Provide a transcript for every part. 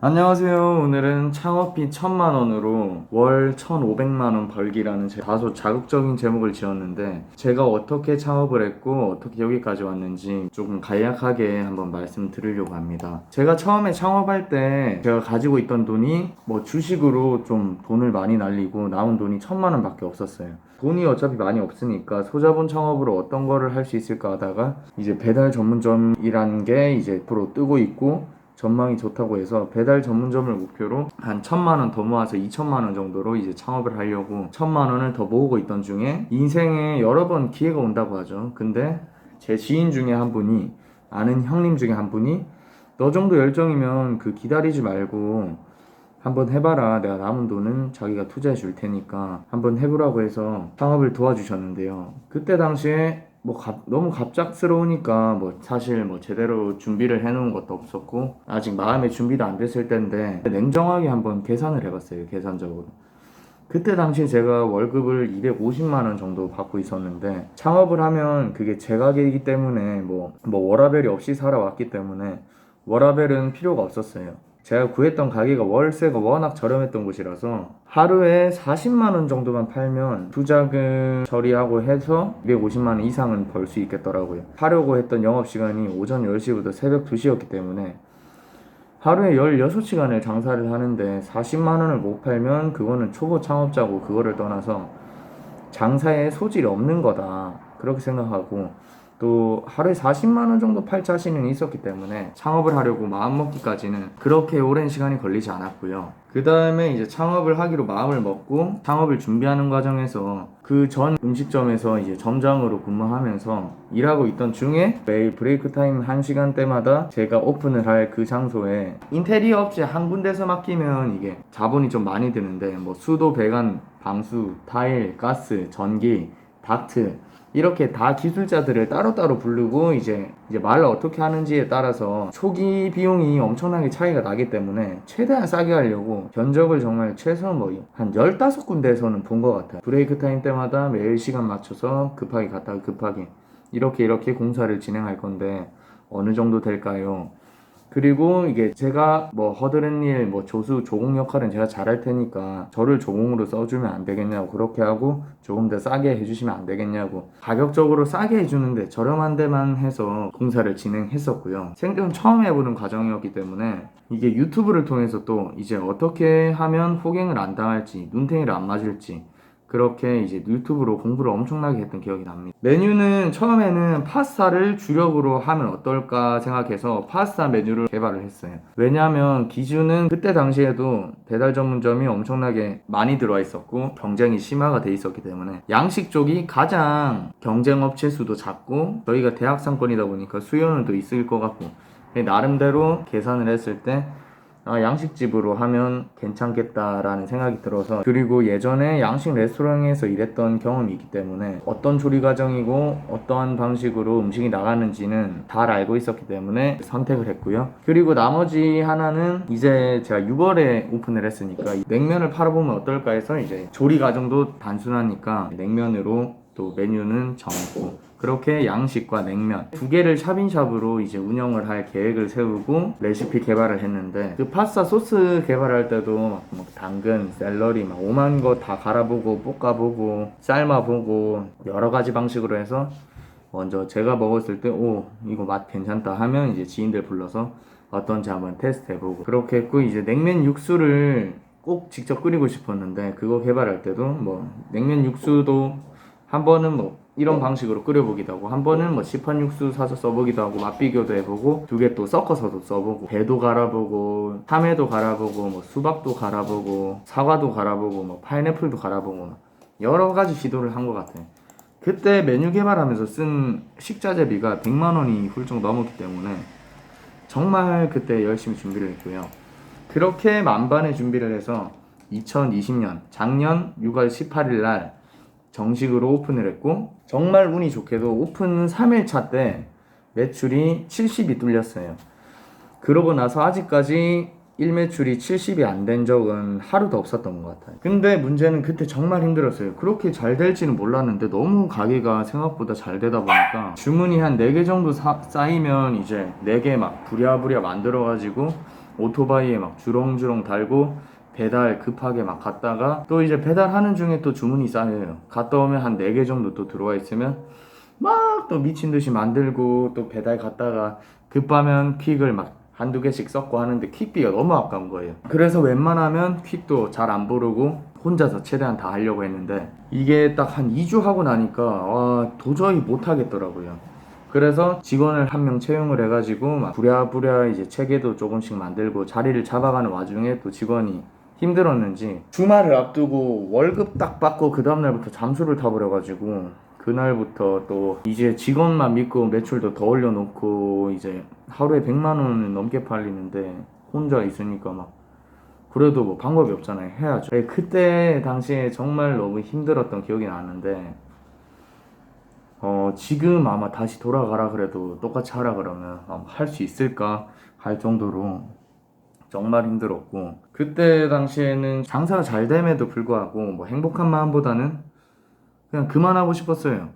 안녕하세요. 오늘은 창업비 1000만원으로 월 1500만원 벌기라는 다소 자극적인 제목을 지었는데, 제가 어떻게 창업을 했고 어떻게 여기까지 왔는지 조금 간략하게 한번 말씀드리려고 합니다. 제가 처음에 창업할 때 제가 가지고 있던 돈이 주식으로 좀 돈을 많이 날리고 남은 돈이 1000만원 밖에 없었어요. 돈이 어차피 많이 없으니까 소자본 창업으로 어떤 거를 할 수 있을까 하다가 이제 배달 전문점이라는 게 이제 앞으로 뜨고 있고 전망이 좋다고 해서 배달 전문점을 목표로 한 1000만원 더 모아서 2000만원 정도로 이제 창업을 하려고 1000만원을 더 모으고 있던 중에, 인생에 여러 번 기회가 온다고 하죠. 근데 제 지인 중에 한 분이, 아는 형님 중에 한 분이, 너 정도 열정이면 기다리지 말고 한번 해봐라, 내가 남은 돈은 자기가 투자해 줄 테니까 한번 해보라고 해서 창업을 도와주셨는데요. 그때 당시에 너무 갑작스러우니까 사실 제대로 준비를 해놓은 것도 없었고 아직 마음의 준비도 안 됐을 때인데, 냉정하게 한번 계산을 해봤어요. 계산적으로 그때 당시에 제가 월급을 250만원 정도 받고 있었는데, 창업을 하면 그게 제 가게이기 때문에 워라밸이 없이 살아왔기 때문에 워라밸은 필요가 없었어요. 제가 구했던 가게가 월세가 워낙 저렴했던 곳이라서 하루에 40만원 정도만 팔면 투자금 처리하고 해서 250만원 이상은 벌 수 있겠더라고요. 하려고 했던 영업시간이 오전 10시부터 새벽 2시였기 때문에 하루에 16시간을 장사를 하는데 40만원을 못 팔면 그거는 초보 창업자고, 그거를 떠나서 장사에 소질이 없는 거다, 그렇게 생각하고, 또 하루에 40만원 정도 팔 자신은 있었기 때문에 창업을 하려고 마음먹기까지는 그렇게 오랜 시간이 걸리지 않았고요. 그 다음에 이제 창업을 하기로 마음을 먹고 창업을 준비하는 과정에서 그 전 음식점에서 이제 점장으로 근무하면서 일하고 있던 중에 매일 브레이크 타임 1시간대마다 제가 오픈을 할 그 장소에 인테리어 업체 한 군데서 맡기면 이게 자본이 좀 많이 드는데, 수도, 배관, 방수, 타일, 가스, 전기, 닥트, 이렇게 다 기술자들을 따로따로 부르고 이제 말을 어떻게 하는지에 따라서 초기 비용이 엄청나게 차이가 나기 때문에 최대한 싸게 하려고 견적을 정말 최소 한 15군데에서는 본 것 같아요. 브레이크 타임 때마다 매일 시간 맞춰서 급하게 갔다가 급하게 이렇게 공사를 진행할 건데 어느 정도 될까요? 그리고 이게 제가 허드렛 일, 조수, 조공 역할은 제가 잘할 테니까 저를 조공으로 써주면 안 되겠냐고, 그렇게 하고 조금 더 싸게 해주시면 안 되겠냐고, 가격적으로 싸게 해주는데 저렴한 데만 해서 공사를 진행했었고요. 생전 처음 해보는 과정이었기 때문에 이게 유튜브를 통해서 또 이제 어떻게 하면 호갱을 안 당할지, 눈탱이를 안 맞을지, 그렇게 이제 유튜브로 공부를 엄청나게 했던 기억이 납니다. 메뉴는 처음에는 파스타를 주력으로 하면 어떨까 생각해서 파스타 메뉴를 개발을 했어요. 왜냐하면 기준은 그때 당시에도 배달 전문점이 엄청나게 많이 들어와 있었고 경쟁이 심화가 돼 있었기 때문에 양식 쪽이 가장 경쟁 업체 수도 작고, 저희가 대학 상권이다 보니까 수요는 또 있을 것 같고, 나름대로 계산을 했을 때 양식집으로 하면 괜찮겠다라는 생각이 들어서, 그리고 예전에 양식 레스토랑에서 일했던 경험이 있기 때문에 어떤 조리 과정이고 어떠한 방식으로 음식이 나가는지는 잘 알고 있었기 때문에 선택을 했고요. 그리고 나머지 하나는 이제 제가 6월에 오픈을 했으니까 냉면을 팔아보면 어떨까 해서, 이제 조리 과정도 단순하니까 냉면으로 또 메뉴는 정했고, 그렇게 양식과 냉면 두 개를 샵인샵으로 이제 운영을 할 계획을 세우고 레시피 개발을 했는데, 그 파스타 소스 개발할 때도 당근, 샐러리 5만 거 다 갈아보고 볶아보고 삶아보고 여러 가지 방식으로 해서 먼저 제가 먹었을 때 이거 맛 괜찮다 하면 이제 지인들 불러서 어떤지 한번 테스트 해보고 그렇게 했고, 이제 냉면 육수를 꼭 직접 끓이고 싶었는데 그거 개발할 때도 냉면 육수도 한 번은 이런 방식으로 끓여보기도 하고, 한 번은 시판 육수 사서 써보기도 하고, 맛 비교도 해보고, 두 개 또 섞어서도 써보고, 배도 갈아보고, 참외도 갈아보고, 수박도 갈아보고, 사과도 갈아보고, 파인애플도 갈아보고, 여러 가지 시도를 한 것 같아요. 그때 메뉴 개발하면서 쓴 식자재비가 100만원이 훌쩍 넘었기 때문에 정말 그때 열심히 준비를 했고요. 그렇게 만반의 준비를 해서 2020년 작년 6월 18일 날 정식으로 오픈을 했고, 정말 운이 좋게도 오픈 3일차 때 매출이 70이 뚫렸어요. 그러고 나서 아직까지 일매출이 70이 안 된 적은 하루도 없었던 것 같아요. 근데 문제는 그때 정말 힘들었어요. 그렇게 잘 될지는 몰랐는데 너무 가게가 생각보다 잘 되다 보니까 주문이 한 4개 정도 쌓이면 이제 4개 부랴부랴 만들어가지고 오토바이에 막 주렁주렁 달고 배달 급하게 막 갔다가 또 이제 배달하는 중에 또 주문이 쌓여요. 갔다 오면 한 4개 정도 또 들어와 있으면 막 또 미친 듯이 만들고 또 배달 갔다가 급하면 퀵을 막 한두 개씩 섞고 하는데 퀵비가 너무 아까운 거예요. 그래서 웬만하면 퀵도 잘 안 부르고 혼자서 최대한 다 하려고 했는데 이게 딱 한 2주 하고 나니까 와 도저히 못 하겠더라고요. 그래서 직원을 한 명 채용을 해가지고 막 부랴부랴 이제 체계도 조금씩 만들고 자리를 잡아가는 와중에 또 직원이 힘들었는지 주말을 앞두고 월급 딱 받고 그 다음날부터 잠수를 타버려가지고 그날부터 또 이제 직원만 믿고 매출도 더 올려놓고 이제 하루에 100만 원은 넘게 팔리는데 혼자 있으니까 막 그래도 뭐 방법이 없잖아요. 해야죠. 그때 당시에 정말 너무 힘들었던 기억이 나는데 지금 아마 다시 돌아가라 그래도 똑같이 하라 그러면 할 수 있을까 할 정도로 정말 힘들었고 그때 당시에는 장사가 잘 됨에도 불구하고 뭐 행복한 마음보다는 그냥 그만하고 싶었어요.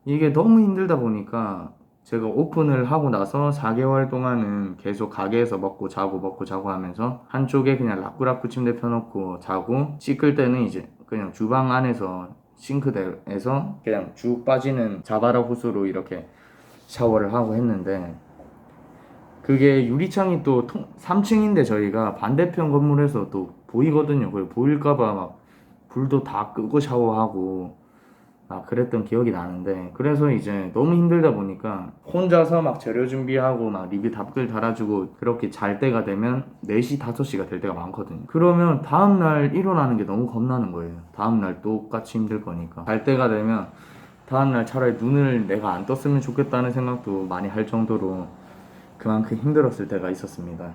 이게 너무 힘들다 보니까 제가 오픈을 하고 나서 4개월 동안은 계속 가게에서 먹고 자고 하면서 한쪽에 그냥 라꾸라꾸 침대 펴놓고 자고 씻을 때는 이제 그냥 주방 안에서 싱크대에서 그냥 쭉 빠지는 자바라 호스로 이렇게 샤워를 하고 했는데 그게 유리창이 또 3층인데 저희가 반대편 건물에서 또 보이거든요. 그걸 보일까봐 막 불도 다 끄고 샤워하고 그랬던 기억이 나는데 그래서 이제 너무 힘들다 보니까 혼자서 막 재료 준비하고 막 리뷰 답글 달아주고 그렇게 잘 때가 되면 4시 5시가 될 때가 많거든요. 그러면 다음날 일어나는 게 너무 겁나는 거예요. 다음날 똑같이 힘들 거니까 잘 때가 되면 다음날 차라리 눈을 내가 안 떴으면 좋겠다는 생각도 많이 할 정도로 그만큼 힘들었을 때가 있었습니다.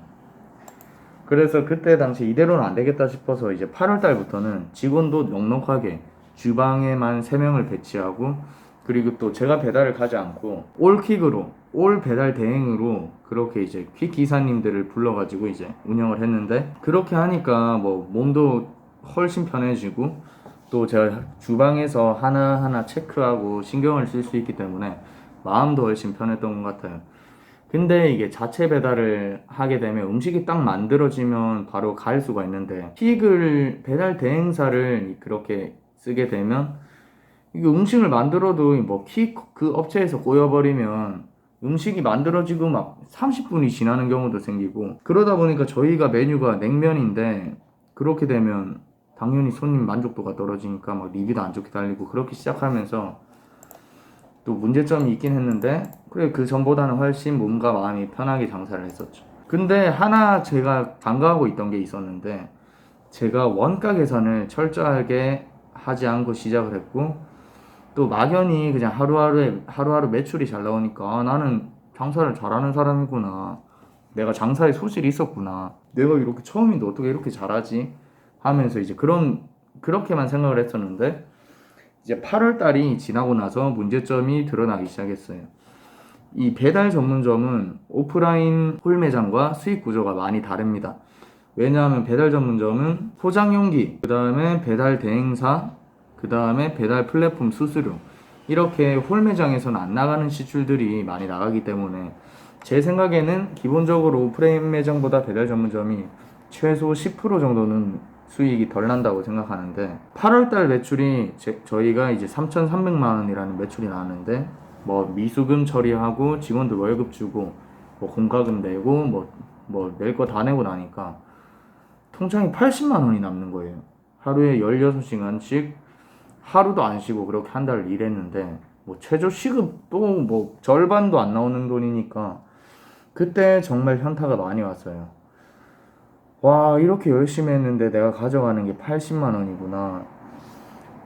그래서 그때 당시 이대로는 안 되겠다 싶어서 이제 8월 달부터는 직원도 넉넉하게 주방에만 3명을 배치하고 그리고 또 제가 배달을 가지 않고 올퀵으로 올 배달 대행으로 그렇게 이제 퀵 기사님들을 불러가지고 이제 운영을 했는데 그렇게 하니까 뭐 몸도 훨씬 편해지고 또 제가 주방에서 하나하나 체크하고 신경을 쓸 수 있기 때문에 마음도 훨씬 편했던 것 같아요. 근데 이게 자체 배달을 하게 되면 음식이 딱 만들어지면 바로 갈 수가 있는데 픽을 배달 대행사를 그렇게 쓰게 되면 이게 음식을 만들어도 뭐 픽 그 업체에서 꼬여버리면 음식이 만들어지고 막 30분이 지나는 경우도 생기고 그러다 보니까 저희가 메뉴가 냉면인데 그렇게 되면 당연히 손님 만족도가 떨어지니까 막 리뷰도 안 좋게 달리고 그렇게 시작하면서 또 문제점이 있긴 했는데 그래 그 전보다는 훨씬 몸과 마음이 편하게 장사를 했었죠. 근데 하나 제가 간과하고 있던 게 있었는데 제가 원가 계산을 철저하게 하지 않고 시작을 했고 또 막연히 그냥 하루하루 매출이 잘 나오니까 나는 장사를 잘하는 사람이구나, 내가 장사에 소질이 있었구나, 내가 이렇게 처음인데 어떻게 이렇게 잘하지 하면서 이제 그렇게만 생각을 했었는데 이제 8월 달이 지나고 나서 문제점이 드러나기 시작했어요. 이 배달 전문점은 오프라인 홀 매장과 수익 구조가 많이 다릅니다. 왜냐하면 배달 전문점은 포장 용기, 그 다음에 배달 대행사, 그 다음에 배달 플랫폼 수수료 이렇게 홀 매장에서는 안 나가는 지출들이 많이 나가기 때문에 제 생각에는 기본적으로 오프라인 매장보다 배달 전문점이 최소 10% 정도는 수익이 덜 난다고 생각하는데 8월달 매출이 저희가 이제 3,300만 원이라는 매출이 나왔는데 뭐 미수금 처리하고 직원들 월급 주고 뭐 공과금 내고 뭐 낼 거 다 내고 나니까 통장에 80만 원이 남는 거예요. 하루에 16시간씩 하루도 안 쉬고 그렇게 한 달을 일했는데 뭐 최저 시급도 뭐 절반도 안 나오는 돈이니까 그때 정말 현타가 많이 왔어요. 와, 이렇게 열심히 했는데 내가 가져가는 게 80만 원이구나.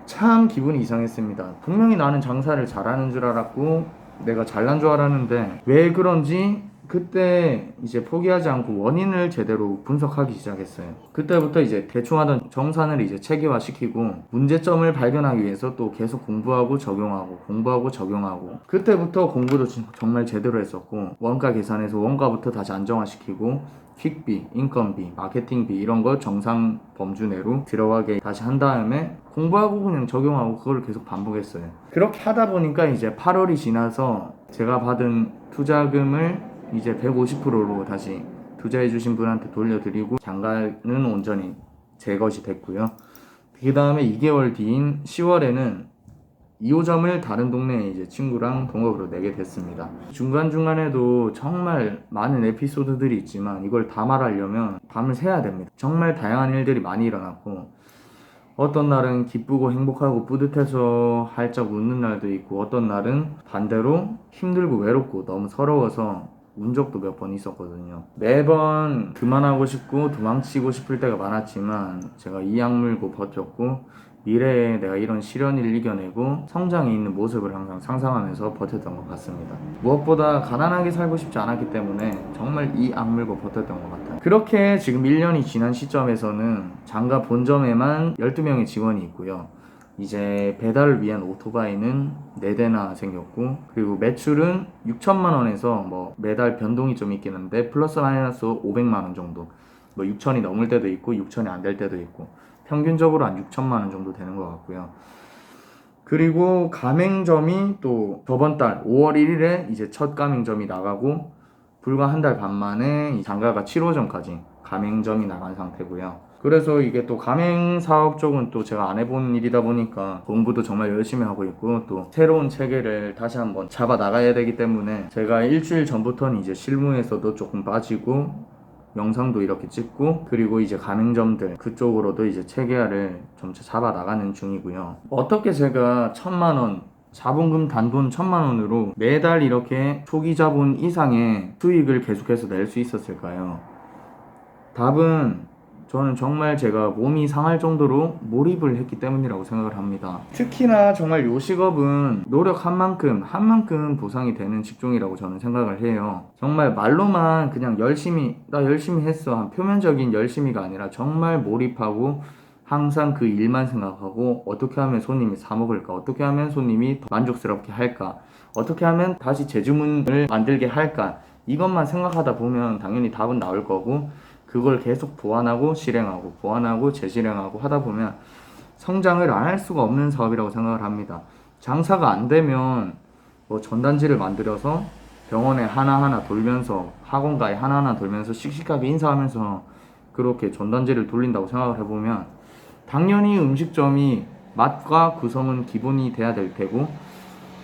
참 기분이 이상했습니다. 분명히 나는 장사를 잘하는 줄 알았고 내가 잘난 줄 알았는데 왜 그런지 그때 이제 포기하지 않고 원인을 제대로 분석하기 시작했어요. 그때부터 이제 대충 하던 정산을 이제 체계화시키고 문제점을 발견하기 위해서 또 계속 공부하고 적용하고 그때부터 공부도 정말 제대로 했었고 원가 계산해서 원가부터 다시 안정화시키고 퀵비, 인건비, 마케팅비 이런 거 정상 범주 내로 들어가게 다시 한 다음에 공부하고 그냥 적용하고 그걸 계속 반복했어요. 그렇게 하다 보니까 이제 8월이 지나서 제가 받은 투자금을 이제 150%로 다시 투자해주신 분한테 돌려드리고 장가는 온전히 제 것이 됐고요. 그 다음에 2개월 뒤인 10월에는 2호점을 다른 동네에 이제 친구랑 동업으로 내게 됐습니다. 중간중간에도 정말 많은 에피소드들이 있지만 이걸 다 말하려면 밤을 새야 됩니다. 정말 다양한 일들이 많이 일어났고, 어떤 날은 기쁘고 행복하고 뿌듯해서 활짝 웃는 날도 있고, 어떤 날은 반대로 힘들고 외롭고 너무 서러워서 운 적도 몇 번 있었거든요. 매번 그만하고 싶고 도망치고 싶을 때가 많았지만 제가 이 악물고 버텼고, 미래에 내가 이런 시련을 이겨내고 성장해 있는 모습을 항상 상상하면서 버텼던 것 같습니다. 무엇보다 가난하게 살고 싶지 않았기 때문에 정말 이 악물고 버텼던 것 같아요. 그렇게 지금 1년이 지난 시점에서는 장가 본점에만 12명의 직원이 있고요. 이제 배달을 위한 오토바이는 4대나 생겼고, 그리고 매출은 6천만 원에서 뭐 매달 변동이 좀 있긴 한데 플러스 마이너스 500만 원 정도, 뭐 6천이 넘을 때도 있고 6천이 안 될 때도 있고, 평균적으로 한 6천만 원 정도 되는 것 같고요. 그리고 가맹점이 또 저번 달 5월 1일에 이제 첫 가맹점이 나가고, 불과 한 달 반 만에 장가가 7호점까지 가맹점이 나간 상태고요. 그래서 이게 또 가맹 사업 쪽은 또 제가 안 해본 일이다 보니까 공부도 정말 열심히 하고 있고, 또 새로운 체계를 다시 한번 잡아 나가야 되기 때문에 제가 일주일 전부터는 이제 실무에서도 조금 빠지고 영상도 이렇게 찍고, 그리고 이제 가맹점들 그쪽으로도 이제 체계화를 점차 잡아 나가는 중이고요. 어떻게 제가 1,000만 원 자본금 단돈 1,000만 원으로 매달 이렇게 초기 자본 이상의 수익을 계속해서 낼 수 있었을까요? 답은 저는 정말 제가 몸이 상할 정도로 몰입을 했기 때문이라고 생각을 합니다. 특히나 정말 요식업은 노력한 만큼 한 만큼 보상이 되는 직종이라고 저는 생각을 해요. 정말 말로만 그냥 나 열심히 했어, 한 표면적인 열심히가 아니라 정말 몰입하고 항상 그 일만 생각하고, 어떻게 하면 손님이 사 먹을까, 어떻게 하면 손님이 더 만족스럽게 할까, 어떻게 하면 다시 재주문을 만들게 할까, 이것만 생각하다 보면 당연히 답은 나올 거고, 그걸 계속 보완하고 실행하고 보완하고 재실행하고 하다 보면 성장을 안 할 수가 없는 사업이라고 생각을 합니다. 장사가 안 되면 뭐 전단지를 만들어서 병원에 하나하나 돌면서, 학원가에 하나하나 돌면서 씩씩하게 인사하면서 그렇게 전단지를 돌린다고 생각을 해보면 당연히 음식점이 맛과 구성은 기본이 돼야 될 테고,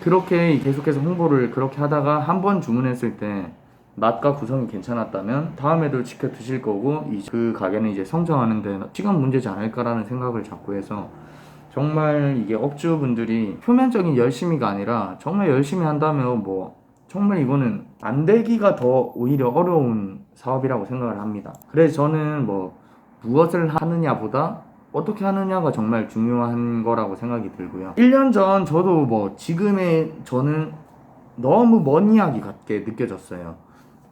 그렇게 계속해서 홍보를 그렇게 하다가 한 번 주문했을 때 맛과 구성이 괜찮았다면 다음에도 지켜 드실 거고, 그 가게는 이제 성장하는데 시간 문제지 않을까라는 생각을 자꾸 해서, 정말 이게 업주분들이 표면적인 열심히가 아니라 정말 열심히 한다면 뭐 정말 이거는 안 되기가 더 오히려 어려운 사업이라고 생각을 합니다. 그래서 저는 뭐 무엇을 하느냐보다 어떻게 하느냐가 정말 중요한 거라고 생각이 들고요. 1년 전 저도 뭐 지금의 저는 너무 먼 이야기 같게 느껴졌어요.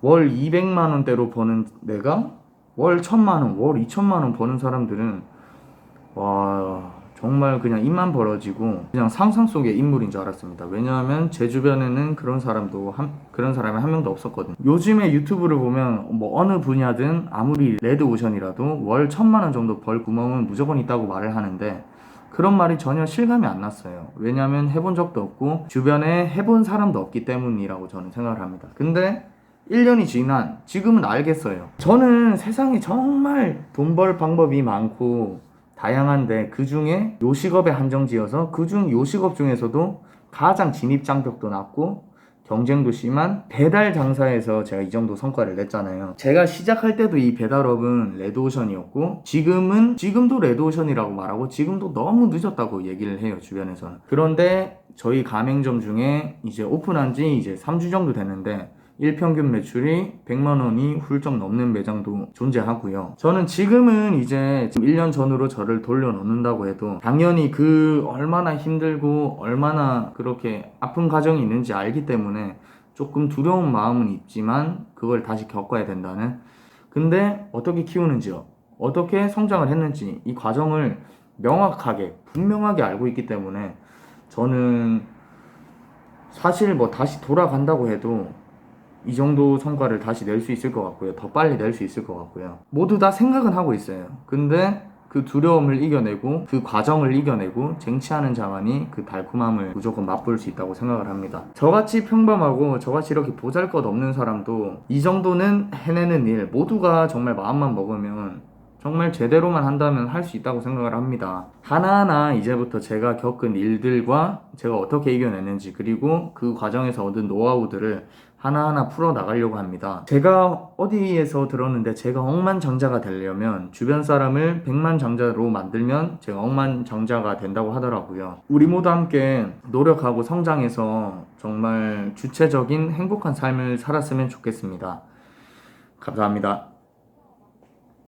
월 200만 원대로 버는 내가 월 1,000만 원, 월 2,000만 원 버는 사람들은 와, 정말 그냥 입만 벌어지고 그냥 상상 속의 인물인 줄 알았습니다. 왜냐하면 제 주변에는 그런 사람이 한 명도 없었거든요. 요즘에 유튜브를 보면 뭐 어느 분야든 아무리 레드오션이라도 월 1,000만 원 정도 벌 구멍은 무조건 있다고 말을 하는데, 그런 말이 전혀 실감이 안 났어요. 왜냐하면 해본 적도 없고 주변에 해본 사람도 없기 때문이라고 저는 생각을 합니다. 근데 1년이 지난 지금은 알겠어요. 저는 세상에 정말 돈 벌 방법이 많고 다양한데, 그 중에 요식업에 한정지어서 그중 요식업 중에서도 가장 진입장벽도 낮고 경쟁도 심한 배달 장사에서 제가 이 정도 성과를 냈잖아요. 제가 시작할 때도 이 배달업은 레드오션이었고, 지금도 레드오션이라고 말하고 지금도 너무 늦었다고 얘기를 해요, 주변에서는. 그런데 저희 가맹점 중에 이제 오픈한 지 이제 3주 정도 됐는데 일평균 매출이 100만 원이 훌쩍 넘는 매장도 존재하고요. 저는 지금 1년 전으로 저를 돌려놓는다고 해도 당연히 그 얼마나 힘들고 얼마나 그렇게 아픈 과정이 있는지 알기 때문에 조금 두려운 마음은 있지만 그걸 다시 겪어야 된다는, 근데 어떻게 키우는지요, 어떻게 성장을 했는지 이 과정을 명확하게 분명하게 알고 있기 때문에 저는 사실 뭐 다시 돌아간다고 해도 이 정도 성과를 다시 낼 수 있을 것 같고요. 더 빨리 낼 수 있을 것 같고요. 모두 다 생각은 하고 있어요. 근데 그 두려움을 이겨내고 그 과정을 이겨내고 쟁취하는 자만이 그 달콤함을 무조건 맛볼 수 있다고 생각을 합니다. 저같이 평범하고 저같이 이렇게 보잘것없는 사람도 이 정도는 해내는 일, 모두가 정말 마음만 먹으면 정말 제대로만 한다면 할 수 있다고 생각을 합니다. 하나하나 이제부터 제가 겪은 일들과 제가 어떻게 이겨냈는지, 그리고 그 과정에서 얻은 노하우들을 하나하나 풀어나가려고 합니다. 제가 어디에서 들었는데 제가 억만장자가 되려면 주변 사람을 백만장자로 만들면 제가 억만장자가 된다고 하더라고요. 우리 모두 함께 노력하고 성장해서 정말 주체적인 행복한 삶을 살았으면 좋겠습니다. 감사합니다.